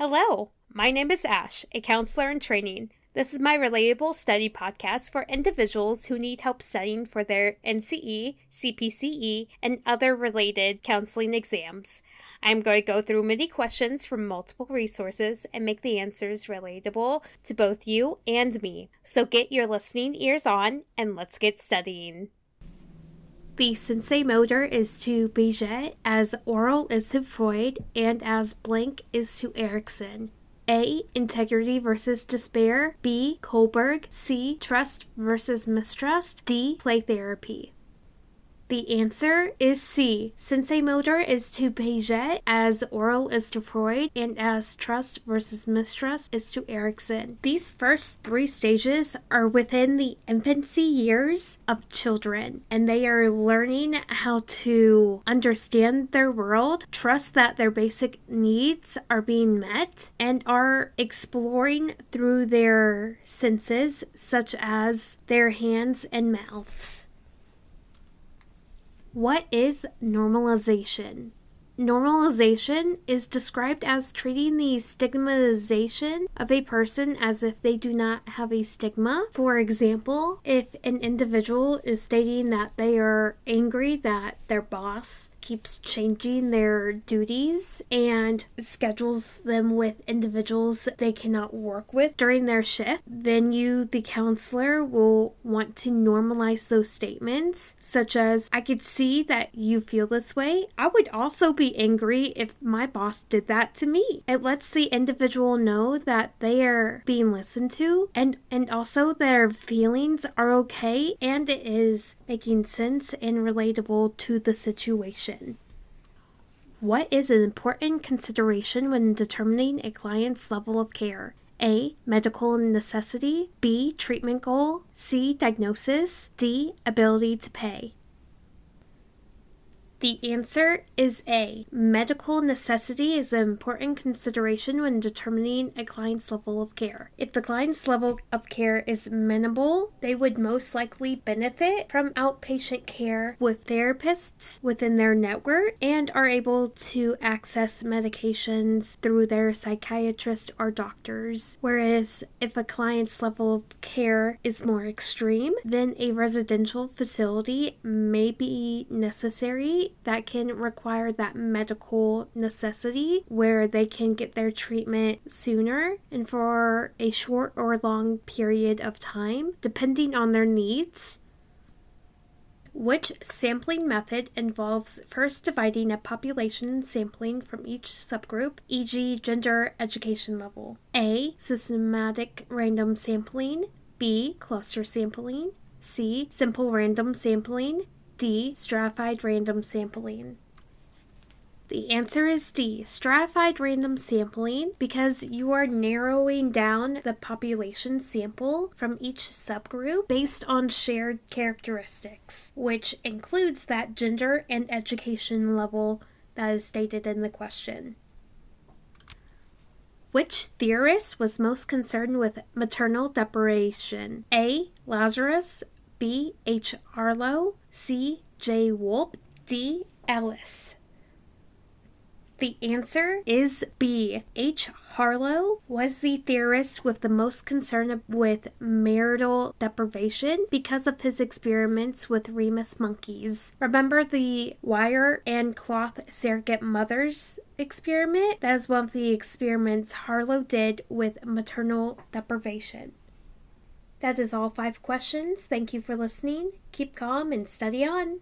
Hello, my name is Ash, a counselor in training. This is my Relatable study podcast for individuals who need help studying for their NCE, CPCE, and other related counseling exams. I'm going to go through many questions from multiple resources and make the answers relatable to both you and me. So get your listening ears on and let's get studying. The sensei motor is to Piaget, as oral is to Freud, and as blank is to Erikson. A. Integrity versus despair. B. Kohlberg. C. Trust versus mistrust. D. Play therapy. The answer is C. Sensei motor is to Piaget, as oral is to Freud, and as trust versus mistrust is to Erikson. These first three stages are within the infancy years of children, and they are learning how to understand their world, trust that their basic needs are being met, and are exploring through their senses, such as their hands and mouths. What is normalization? Normalization is described as treating the stigmatization of a person as if they do not have a stigma. For example, if an individual is stating that they are angry that their boss keeps changing their duties and schedules them with individuals they cannot work with during their shift, then you, the counselor, will want to normalize those statements, such as, I could see that you feel this way. I would also be angry if my boss did that to me. It lets the individual know that they are being listened to and also their feelings are okay and it is making sense and relatable to the situation. What is an important consideration when determining a client's level of care? A. Medical necessity. B. Treatment goal. C. Diagnosis. D. Ability to pay. The answer is A. Medical necessity is an important consideration when determining a client's level of care. If the client's level of care is minimal, they would most likely benefit from outpatient care with therapists within their network and are able to access medications through their psychiatrist or doctors. Whereas if a client's level of care is more extreme, then a residential facility may be necessary that can require that medical necessity where they can get their treatment sooner and for a short or long period of time, depending on their needs. Which sampling method involves first dividing a population sampling from each subgroup, e.g. gender, education level? A. Systematic random sampling. B. Cluster sampling. C. Simple random sampling. D. Stratified random sampling. The answer is D. Stratified random sampling, because you are narrowing down the population sample from each subgroup based on shared characteristics, which includes that gender and education level that is stated in the question. Which theorist was most concerned with maternal deprivation? A. Lazarus. B. H. Harlow. C. J. Wolpe. D. Ellis. The answer is B. H. Harlow was the theorist with the most concern with marital deprivation because of his experiments with rhesus monkeys. Remember the wire and cloth surrogate mothers experiment? That is one of the experiments Harlow did with maternal deprivation. That is all 5 questions. Thank you for listening. Keep calm and study on.